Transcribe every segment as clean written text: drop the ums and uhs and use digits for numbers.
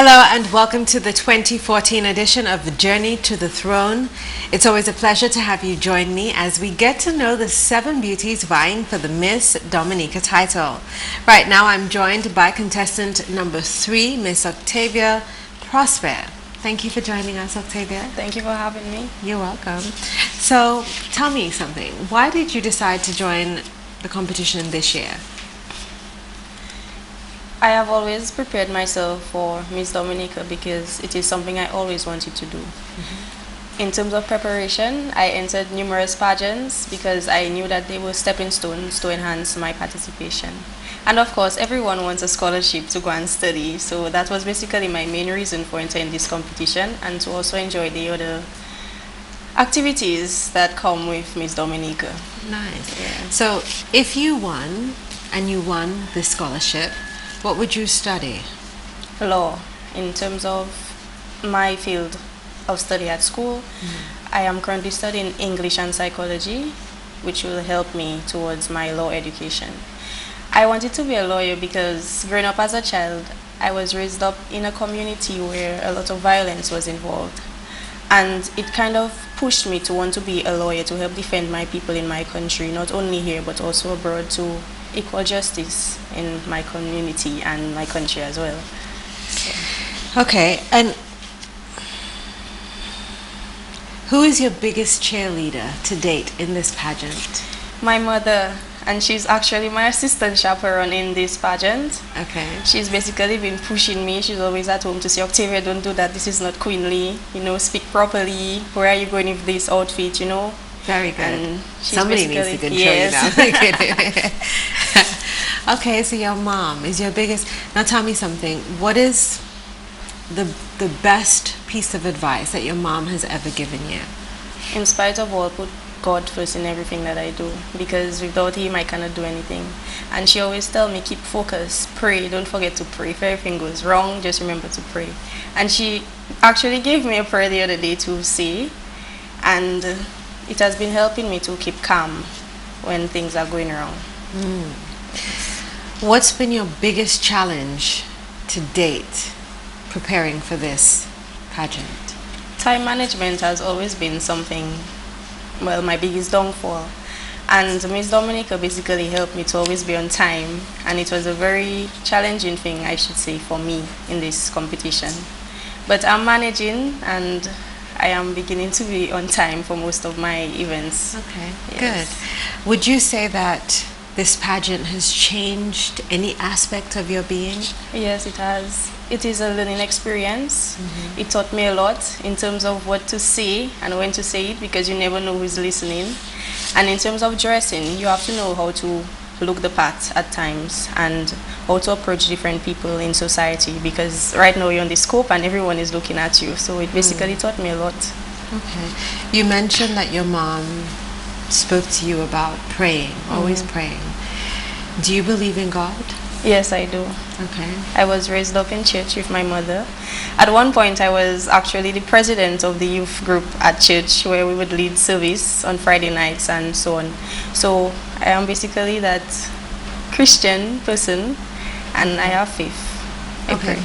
Hello and welcome to the 2014 edition of the Journey to the Throne. It's always a pleasure to have you join me as we get to know the 7 beauties vying for the Miss Dominica title. Right now I'm joined by contestant number 3, Miss Octavia Prosper. Thank you for joining us, Octavia. Thank you for having me. You're welcome. So tell me something. Why did you decide to join the competition this year? I have always prepared myself for Miss Dominica because it is something I always wanted to do. In terms of preparation, I entered numerous pageants because I knew that they were stepping stones to enhance my participation. And of course, everyone wants a scholarship to go and study, so that was basically my main reason for entering this competition, and to also enjoy the other activities that come with Miss Dominica. Nice. Yeah. So if you won, and you won this scholarship, what would you study? Law. In terms of my field of study at school, I am currently studying English and psychology, which will help me towards my law education. I wanted to be a lawyer because growing up as a child, I was raised up in a community where a lot of violence was involved. And it kind of pushed me to want to be a lawyer to help defend my people in my country, not only here but also abroad, to equal justice in my community and my country as well. Okay, and who is your biggest cheerleader to date in this pageant? My mother, and she's actually my assistant chaperone in this pageant. Okay. She's basically been pushing me. She's always at home to say, Octavia, don't do that, this is not queenly, speak properly, where are you going with this outfit, Very good. And somebody needs to control you now. Okay, so your mom is your biggest. Now tell me something. What is the best piece of advice that your mom has ever given you? In spite of all, put God first in everything that I do, because without Him I cannot do anything. And she always tell me, keep focus, pray, don't forget to pray. If everything goes wrong, just remember to pray. And she actually gave me a prayer the other day to say, and it has been helping me to keep calm when things are going wrong. What's been your biggest challenge to date preparing for this pageant? Time management has always been something, my biggest downfall. And Miss Dominica basically helped me to always be on time. And it was a very challenging thing, I should say, for me in this competition. But I'm managing, and I am beginning to be on time for most of my events. Okay, Yes. good. Would you say that this pageant has changed any aspect of your being? Yes, it has. It is a learning experience. It taught me a lot in terms of what to say and when to say it, because you never know who's listening. And in terms of dressing, you have to know how to look the part at times and how to approach different people in society, because right now you're on the scope and everyone is looking at you. So it basically taught me a lot. Okay. You mentioned that your mom spoke to you about praying, always praying. Do you believe in God? Yes, I do. Okay. I was raised up in church with my mother. At one point, I was actually the president of the youth group at church, where we would lead service on Friday nights and so on. So I am basically that Christian person, and I have faith. I Okay. pray.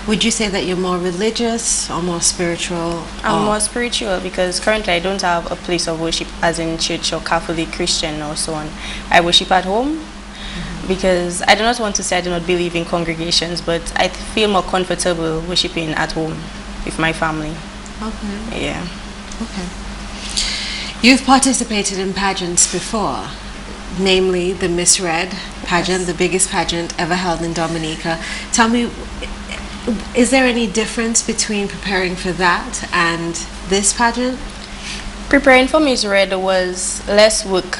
Would you say that you're more religious or more spiritual? I'm more spiritual because currently I don't have a place of worship as in church or Catholic, Christian or so on. I worship at home because I do not want to say I do not believe in congregations, but I feel more comfortable worshiping at home with my family. Okay. Yeah. Okay. You've participated in pageants before, namely the Miss Red pageant, the biggest pageant ever held in Dominica. Tell me, is there any difference between preparing for that and this pageant? Preparing for Miss Red was less work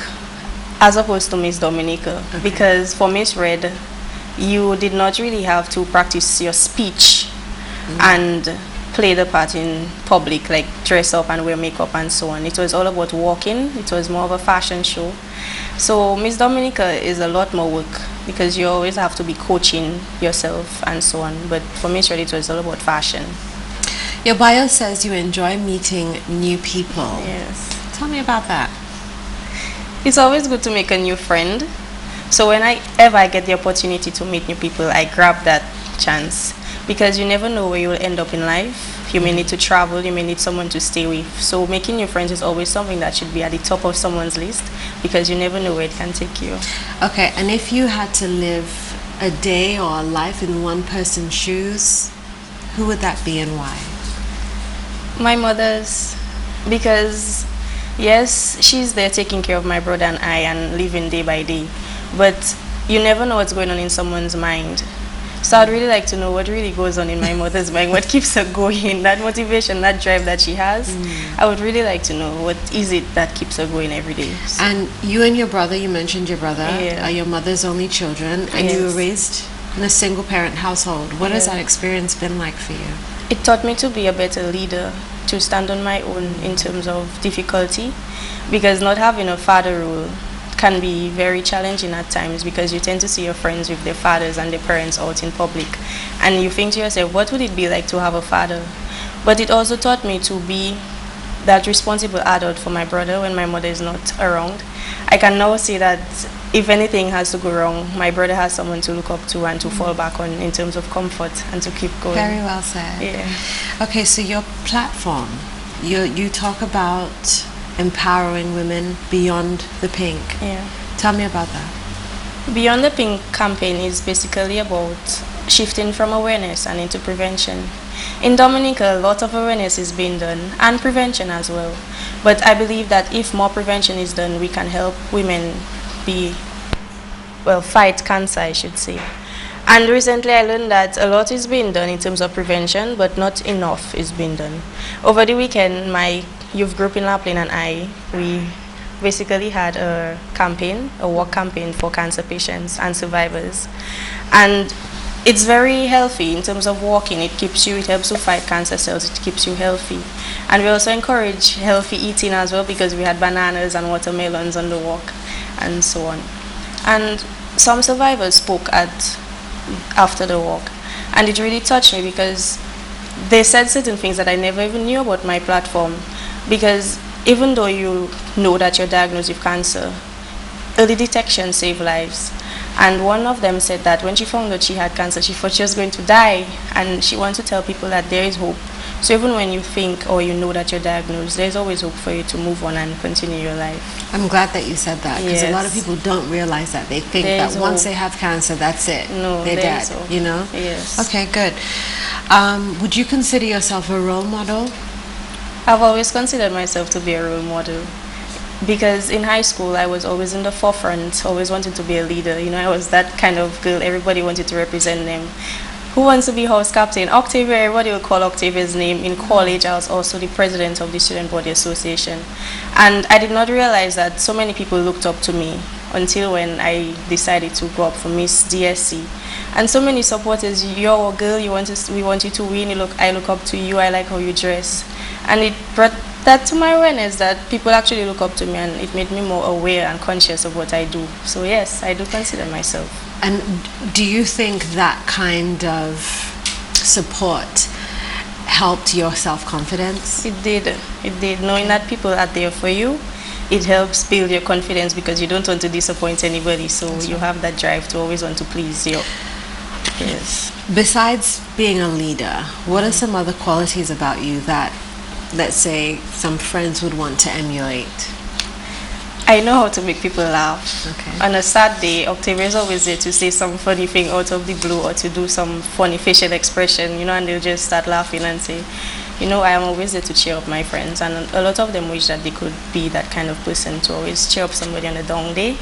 as opposed to Miss Dominica, because for Miss Red, you did not really have to practice your speech and play the part in public, like dress up and wear makeup and so on. It was all about walking. It was more of a fashion show. So Miss Dominica is a lot more work because you always have to be coaching yourself and so on. But for Miss Red, it was all about fashion. Your bio says you enjoy meeting new people. Yes. Tell me about that. It's always good to make a new friend. So whenever I get the opportunity to meet new people, I grab that chance. because you never know where you will end up in life. You may need to travel, you may need someone to stay with. So making new friends is always something that should be at the top of someone's list, because you never know where it can take you. Okay, and if you had to live a day or a life in one person's shoes, who would that be and why? My mother's, because yes, she's there taking care of my brother and I and living day by day, but you never know what's going on in someone's mind. So I'd really like to know what really goes on in my mother's mind, what keeps her going, that motivation, that drive that she has. I would really like to know what is it that keeps her going every day. So, And you and your brother, you mentioned your brother, Yeah. are your mother's only children, and you were Yes. raised in a single parent household. What has Yeah. that experience been like for you? it taught me to be a better leader, to stand on my own in terms of difficulty, because not having a father role can be very challenging at times, because you tend to see your friends with their fathers and their parents out in public, and you think to yourself, what would it be like to have a father? But it also taught me to be that responsible adult for my brother when my mother is not around. I can now say that if anything has to go wrong, my brother has someone to look up to and to fall back on in terms of comfort and to keep going. Very well said. Yeah. Okay, so your platform, you talk about empowering women beyond the pink. Yeah. Tell me about that. Beyond the Pink campaign is basically about shifting from awareness and into prevention. In Dominica, a lot of awareness is being done, and prevention as well. But I believe that if more prevention is done, we can help women fight cancer, I should say. And recently I learned that a lot is being done in terms of prevention, but not enough is being done. Over the weekend, my youth group in La Plaine and we basically had a campaign, a walk campaign for cancer patients and survivors. And it's very healthy in terms of walking. It helps to fight cancer cells, it keeps you healthy. And we also encourage healthy eating as well, because we had bananas and watermelons on the walk and so on. And some survivors spoke after the walk, and it really touched me, because they said certain things that I never even knew about my platform. Because even though you know that you're diagnosed with cancer, early detection saves lives. And one of them said that when she found out she had cancer, she thought she was going to die, and she wants to tell people that there is hope. So even when you think or you know that you're diagnosed, there's always hope for you to move on and continue your life. I'm glad that you said that, because a lot of Yes. people don't realize that. They think There's that once hope. they have cancer, that's it. No, they're there's dead, hope. you know? Yes. Okay, good. Would you consider yourself a role model? I've always considered myself to be a role model, because in high school I was always in the forefront, always wanted to be a leader. You know, I was that kind of girl. Everybody wanted to represent them. Who wants to be house captain? Octavia, everybody will call Octavia's name. In college, I was also the president of the Student Body Association. And I did not realize that so many people looked up to me until when I decided to go up for Miss DSC. And so many supporters, you're a girl, we want you to win, I look up to you, I like how you dress. And it brought that to my awareness that people actually look up to me, and it made me more aware and conscious of what I do. So yes, I do consider myself. And do you think that kind of support helped your self-confidence? It did. Knowing that people are there for you, it helps build your confidence, because you don't want to disappoint anybody. So you have that drive to always want to please you. Yes. Besides being a leader, what are some other qualities about you that, let's say, some friends would want to emulate? I know how to make people laugh. Okay. On a sad day, Octavia is always there to say some funny thing out of the blue, or to do some funny facial expression, and they'll just start laughing and say, I am always there to cheer up my friends. And a lot of them wish that they could be that kind of person, to always cheer up somebody on a down day.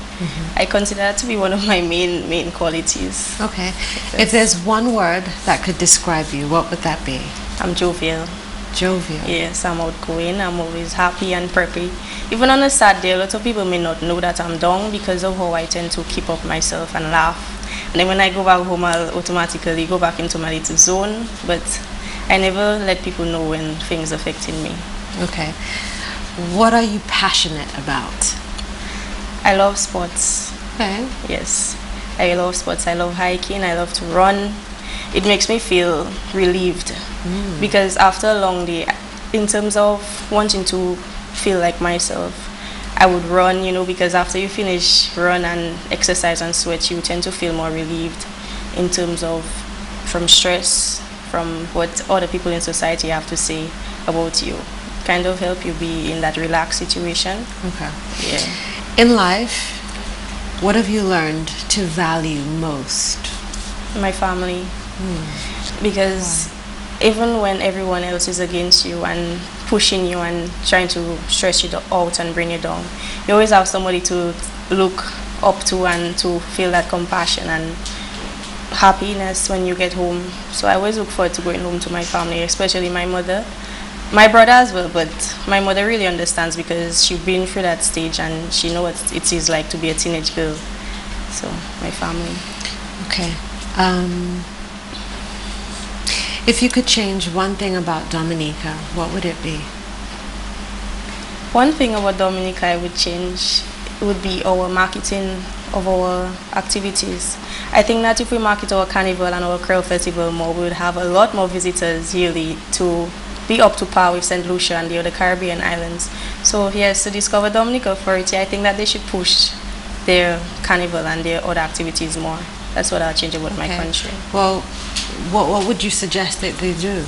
I consider that to be one of my main qualities. Okay. If there's one word that could describe you, what would that be? I'm jovial. Jovial. Yes, I'm outgoing. I'm always happy and preppy. Even on a sad day, a lot of people may not know that I'm down because of how I tend to keep up myself and laugh. And then when I go back home, I'll automatically go back into my little zone. But I never let people know when things affecting me. Okay. What are you passionate about? I love sports. Okay. Yes, I love sports. I love hiking. I love to run. It makes me feel relieved, because after a long day, in terms of wanting to feel like myself, I would run, because after you finish run and exercise and sweat, you tend to feel more relieved in terms of from stress, from what other people in society have to say about you. Kind of help you be in that relaxed situation. Okay. Yeah. In life, what have you learned to value most? My family. Because even when everyone else is against you and pushing you and trying to stress you out and bring you down, you always have somebody to look up to and to feel that compassion and happiness when you get home. So I always look forward to going home to my family, especially my mother. My brother as well, but my mother really understands because she's been through that stage and she knows what it is like to be a teenage girl. So, my family. Okay. If you could change one thing about Dominica, what would it be? One thing about Dominica I would change would be our marketing of our activities. I think that if we market our carnival and our Creole Festival more, we would have a lot more visitors yearly to be up to par with St. Lucia and the other Caribbean islands. So yes, to discover Dominica Authority, I think that they should push their carnival and their other activities more. That's what I'll change about my country. Well, what would you suggest that they do?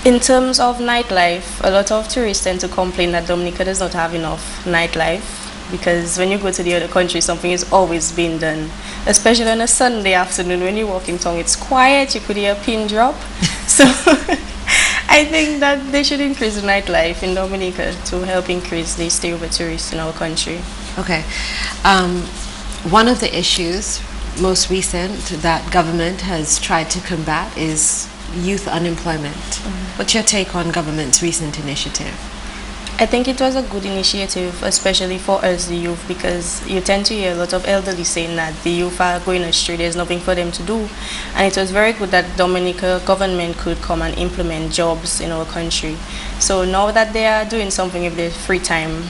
In terms of nightlife, a lot of tourists tend to complain that Dominica does not have enough nightlife, because when you go to the other country, something is always being done. Especially on a Sunday afternoon when you walk in town, it's quiet, you could hear a pin drop. So I think that they should increase the nightlife in Dominica to help increase the stay over tourists in our country. Okay. One of the issues, most recent, that government has tried to combat is youth unemployment. What's your take on government's recent initiative? I think it was a good initiative, especially for us, the youth, because you tend to hear a lot of elderly saying that the youth are going astray, there's nothing for them to do. And it was very good that Dominica government could come and implement jobs in our country. So now that they are doing something with their free time,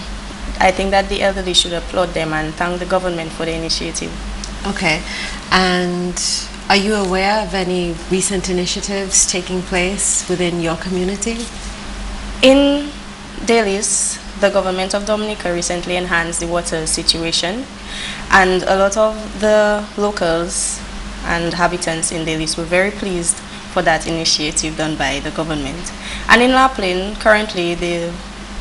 I think that the elderly should applaud them and thank the government for the initiative. Okay. And are you aware of any recent initiatives taking place within your community? In Delis, the government of Dominica recently enhanced the water situation, and a lot of the locals and habitants in Delis were very pleased for that initiative done by the government. And in La Plaine, currently the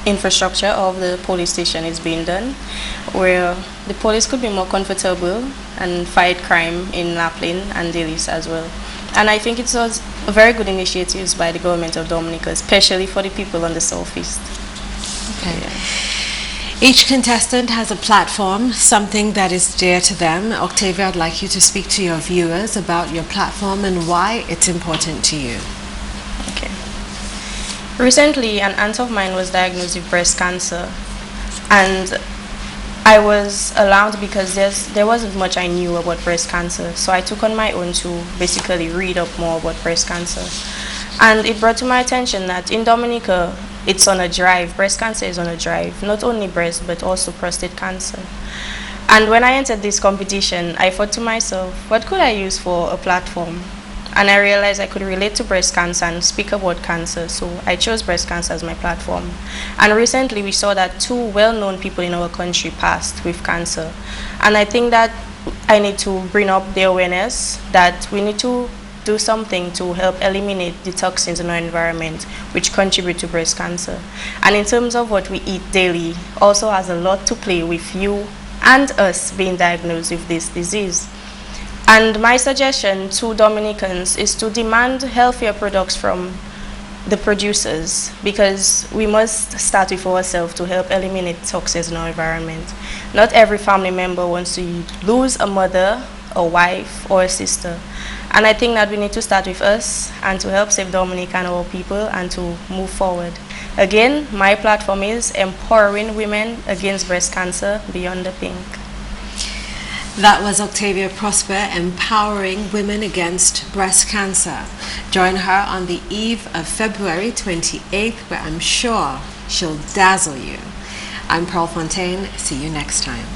infrastructure of the police station is being done, where the police could be more comfortable and fight crime in La Plaine and Delis as well. And I think it was a very good initiative by the government of Dominica, especially for the people on the southeast. Okay. Each contestant has a platform, something that is dear to them. Octavia, I'd like you to speak to your viewers about your platform and why it's important to you. Okay. Recently, an aunt of mine was diagnosed with breast cancer, and I was alarmed because there wasn't much I knew about breast cancer. So I took on my own to basically read up more about breast cancer. And it brought to my attention that in Dominica, it's on a drive. Breast cancer is on a drive. Not only breast, but also prostate cancer. And when I entered this competition, I thought to myself, what could I use for a platform? And I realized I could relate to breast cancer and speak about cancer, so I chose breast cancer as my platform. And recently we saw that 2 well-known people in our country passed with cancer. And I think that I need to bring up the awareness that we need to do something to help eliminate the toxins in our environment which contribute to breast cancer. And in terms of what we eat daily, also has a lot to play with you and us being diagnosed with this disease. And my suggestion to Dominicans is to demand healthier products from the producers, because we must start with ourselves to help eliminate toxins in our environment. Not every family member wants to lose a mother, a wife, or a sister. And I think that we need to start with us and to help save Dominica and our people and to move forward. Again, my platform is empowering women against breast cancer beyond the pink. That was Octavia Prosper empowering women against breast cancer. Join her on the eve of February 28th, where I'm sure she'll dazzle you. I'm Fontaine. See you next time.